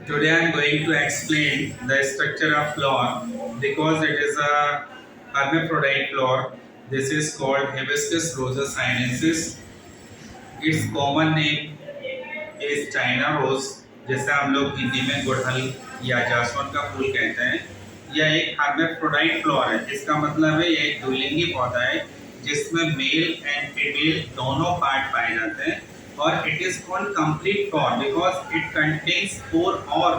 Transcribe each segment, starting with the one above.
Today I am going to explain the structure of flower because it is a hermaphrodite flower. This is called Hibiscus rosa sinensis. Its common name is China rose, जिसे हम लोग हिंदी में गुड़हल या जासवन का फूल कहते हैं। यह एक hermaphrodite फ्लावर है। इसका मतलब है यह एक द्विलिंगी पौधा है जिसमें मेल एंड फीमेल दोनों पार्ट पाए जाते हैं और it is called complete flower because it contains four और।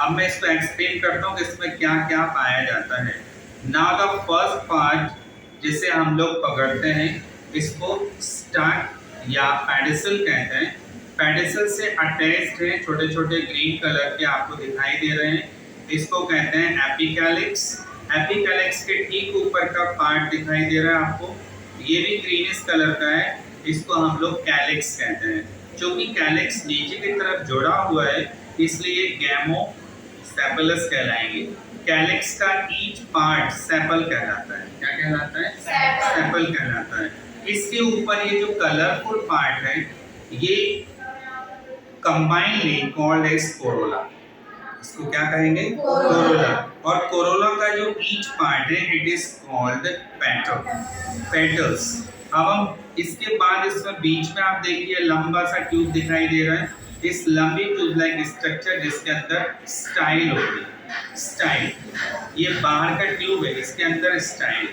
अब मैं इसको एक्सप्लेन करता हूँ कि इसमें क्या क्या पाया जाता है। नाउ द फर्स्ट पार्ट जिसे हम लोग पकड़ते हैं इसको स्टार्ट या पेडिसल कहते हैं। पेडिसल से अटैच्ड है छोटे छोटे ग्रीन कलर के आपको दिखाई दे रहे हैं, इसको कहते हैं एपिकैलिक्स। एपिकैलिक्स के ठीक ऊपर का पार्ट दिखाई दे रहा है आपको, ये भी ग्रीनिश कलर का है, इसको हम लोग कैलिक्स कहते हैं। क्योंकि कैलिक्स नीचे की तरफ जुड़ा हुआ है इसलिए गैमो सेपलस कहलाएंगे। कैलिक्स का ईच पार्ट सेपल कहलाता है। क्या कहलाता है? सेपल कहलाता है। इसके ऊपर ये जो कलरफुल पार्ट है ये कंबाइनली कॉल्ड एज कोरोला। इसको क्या कहेंगे? कोरोला। और कोरोला का जो ईच पार्ट है इट इज कॉल्ड पेटल्स। अब हम इसके बाद इसमें बीच में आप देखिए लंबा सा ट्यूब दिखाई दे रहा है, इस लंबी ट्यूब लाइक स्ट्रक्चर जिसके अंदर स्टाइल होती है। स्टाइल ये बाहर का ट्यूब है, इसके अंदर स्टाइल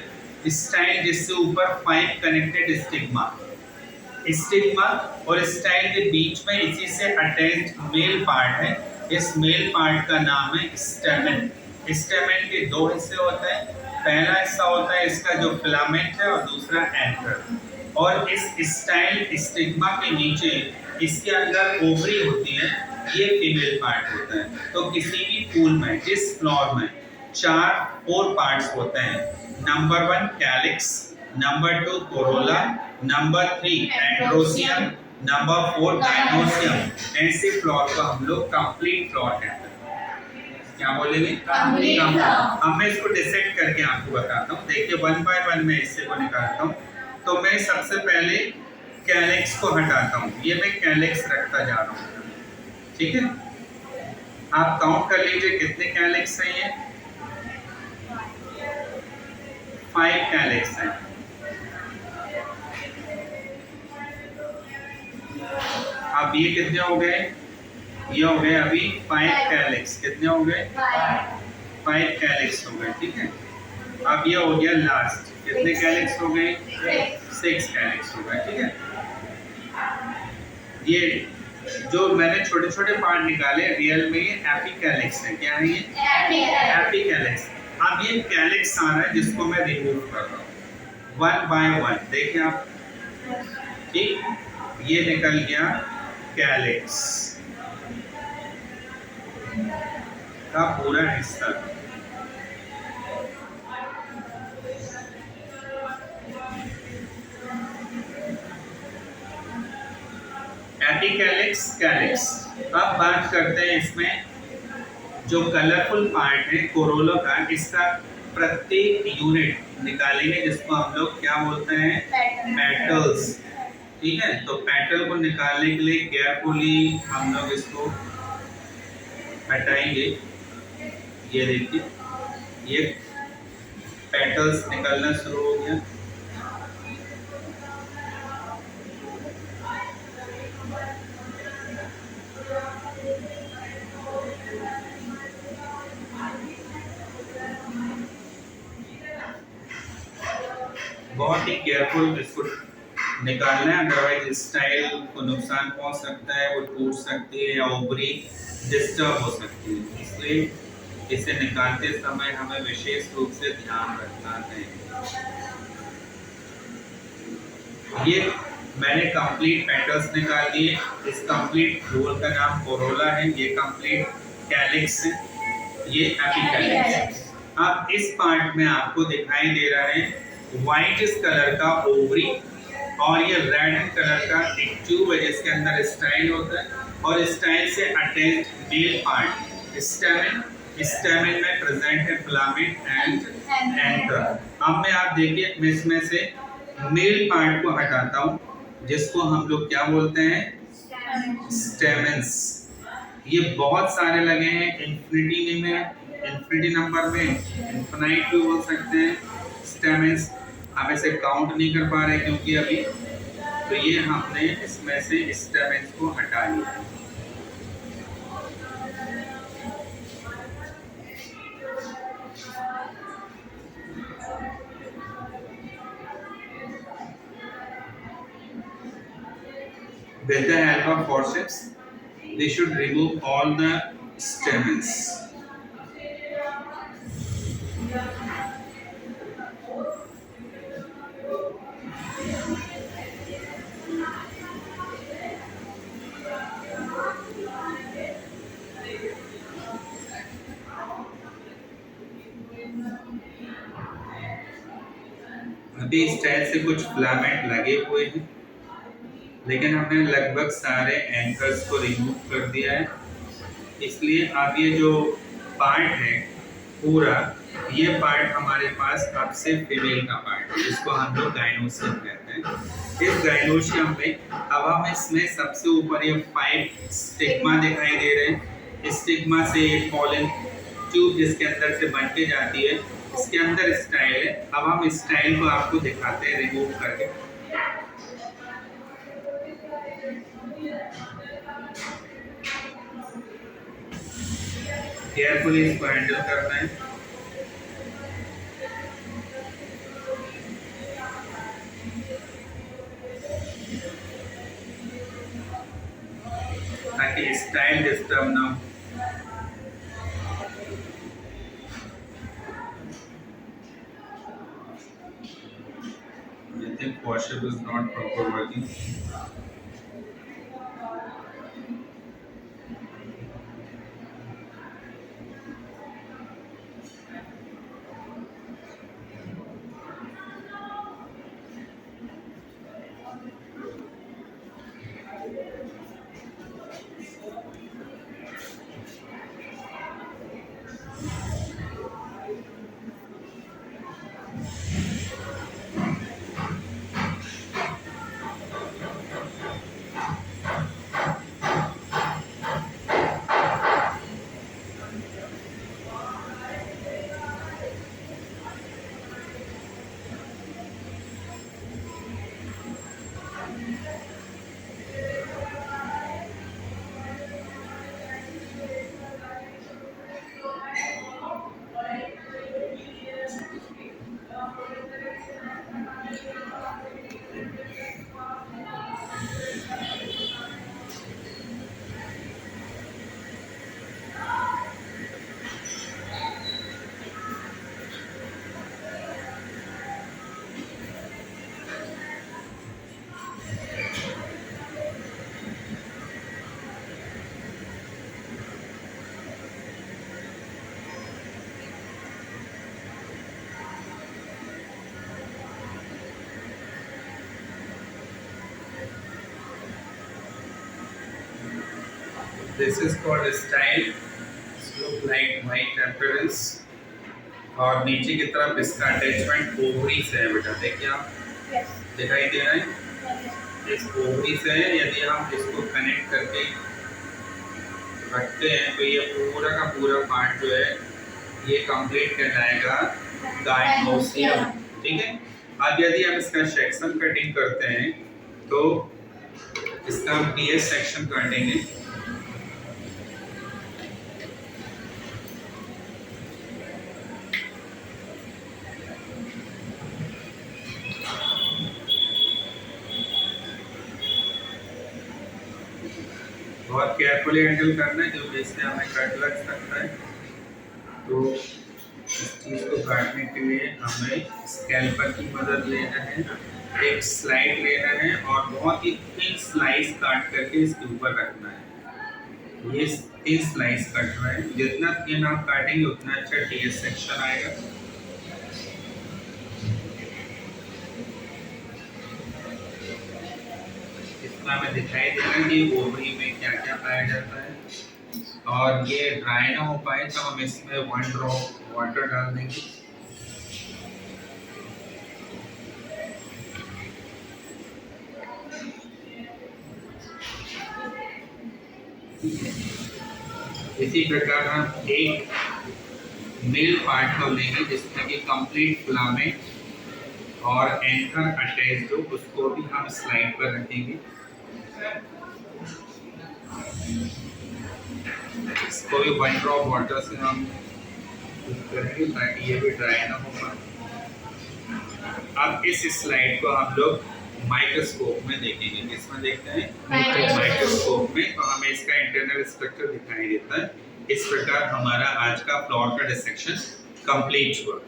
जिससे ऊपर 5 कनेक्टेड स्टिग्मा और स्टाइल के बीच में इसी से अटैच्ड मेल पार्ट है। इस मेल पार्ट का नाम है स्टेमेन। स्टेमेन के दो हिस्से होते हैं, पहला हिस्सा होता है इसका जो फिलामेंट है और दूसरा एंकर। और इस स्टाइल स्टिग्मा के नीचे इसके अंदर ओवरी होती है, ये फीमेल पार्ट होता है। तो किसी भी फूल में जिस फ्लावर में 4 पार्ट्स होते हैं, number 1 calyx, number 2 Corolla, number 3 androecium, number 4 gynoecium. ऐसे फ्लावर को हम लोग कंप्लीट फ्लावर कहते हैं। क्या बोलेंगे? कंप्लीट। अब मैं इसको डिसाइड करके आपको बताता हूँ। देखिए 1 बाय 1 मैं इससे को निकालता हूँ। तो मैं सबसे पहले कैलिक्स को हटाता हूँ, ये मैं कैलिक्स रखता जा रहा हूँ। ठीक है, आप काउंट कर लीजिए कितने कैलिक्स हैं। ये 5 कैलिक्स हैं। अब ये कितने हो गए? ये हो गए अभी 5 कैलिक्स। कितने हो गए? 5 कैलिक्स हो गए। ठीक है, अब ये हो गया लास्ट। कितने कैलिक्स हो गए? 6 कैलिक्स हो गए। ठीक है, ये जो मैंने छोटे छोटे पार्ट निकाले रियल में ये एपिकैलिक्स है। क्या है ये? एपिकैलिक्स। अब ये कैलिक्स आ रहा है जिसको मैं रिमूव कर रहा हूँ 1 बाय 1। देखिए आप, ठीक, ये निकल गया कैलिक्स का पूरा हिस्सा। Epicalyx, calyx. अब बात करते हैं इसमें जो कलरफुल पार्ट है कोरोला का, इसका प्रत्येक यूनिट निकालेंगे जिसको हम लोग क्या बोलते हैं? पेटल्स। ठीक है, तो पेटल को निकालने के लिए केयरफुली हम लोग इसको हटाएंगे। ये देखिए ये पेटल्स निकलना शुरू हो गया। बहुत ही केयरफुल इसको निकालना है, अदरवाइज स्टाइल को नुकसान पहुंच सकता है, वो टूट सकती है या ओवरी डिस्टर्ब हो सकती है। इसलिए इसे निकालते समय हमें विशेष रूप से ध्यान रखना है। ये मैंने कंप्लीट पेटल्स निकाल दिए। इस कंप्लीट फ्लोर का नाम कोरोला है, ये कंप्लीट कैलिक्स है, ये एपिकैलिक्स। अब इस पार्ट में आपको दिखाई दे रहा है व्हाइट कलर का ओवरी और ये रेड कलर का एक ट्यूब है जिसके अंदर स्टाइल होता है और स्टाइल से attached male part stamen. Stamen में प्रेजेंट है फिलामेंट एंड एंकर। अब मैं आप देखिए मैं इसमें से मेल पार्ट को हटाता हूँ जिसको हम लोग क्या बोलते हैं? स्टेमेंस। ये बहुत सारे लगे हैं, इन्फिनिटी में, इन्फिनिटी नंबर में, इन्फिनाइट भी बोल सकते हैं स्टेमेंस। हम इसे काउंट नहीं कर पा रहे क्योंकि अभी, तो ये हमने इसमें से स्टेमेंस को हटा लिया है। With the help of forceps, they should remove all the stamens. अभी स्टाइल से कुछ फिलामेंट लगे हुए हैं, लेकिन हमने लगभग सारे एंकर्स को रिमूव कर दिया है। इसलिए अब ये जो पार्ट है पूरा, ये पार्ट हमारे पास अब से फीमेल का पार्ट है, जिसको हम लोग गाइनोसियम कहते हैं। इस गाइनोसियम में अब हम इसमें सबसे ऊपर ये 5 स्टिग्मा दिखाई दे रहे हैं। स्टिग्मा से एक पॉलन ट्यूब जिसके अंदर से बन के जाती है, इसके अंदर स्टाइल है। अब हम स्टाइल को आपको दिखाते हैं रिमूव करके। केयरफुली इसको हैंडल करना है। ताकि स्टाइल डिस्टर्ब ना हो। I think washer is not proper working. This is called style. Look like white appearance. और नीचे की तरफ इसका अटैचमेंट ओवरी से है बेटा, देखिए आप, दिखाई दे रहा है। इस ओवरी से यदि हम इसको कनेक्ट करके रखते हैं तो ये पूरा का पूरा पार्ट जो है ये कंप्लीट कहलाएगा गाइनोसियम। ठीक है। अब यदि हम इसका सेक्शन कटिंग करते हैं तो इसका हम पीएस सेक्शन काटेंगे। बहुत केयरफुली हैंडल करना है क्योंकि इससे हमें कट लग सकता है। तो इस चीज़ को काटने के लिए हमें स्कैल्पर की मदद लेना है, एक स्लाइड लेना है और बहुत ही थिन स्लाइस काट करके इसके ऊपर रखना है। ये थिन स्लाइस कट रहा है, जितना थिन आप काटेंगे उतना अच्छा टीएस सेक्शन आएगा। हमें दिखाई देगा कि ओवरी में क्या क्या पाया जाता है, और ये ड्राई ना हो पाए तो हम इसमें 1 ड्रॉप वाटर डाल देंगे। इसी प्रकार हम एक मेल पार्ट को लेंगे जिसमें कि कंप्लीट फिलामेंट और एंकर अटैच्ड हो, उसको भी हम स्लाइड पर रखेंगे। इसको भी 1 ड्रॉप वाटर से हम करेंगे ताकि ये भी ड्राई ना हो पाए। अब इस स्लाइड को हम लोग माइक्रोस्कोप में देखेंगे। किसमें देखते हैं? माइक्रोस्कोप में। तो हमें इसका इंटरनल स्ट्रक्चर दिखाई देता है। इस प्रकार हमारा आज का फ्लोर का डिसेक्शन कंप्लीट हुआ।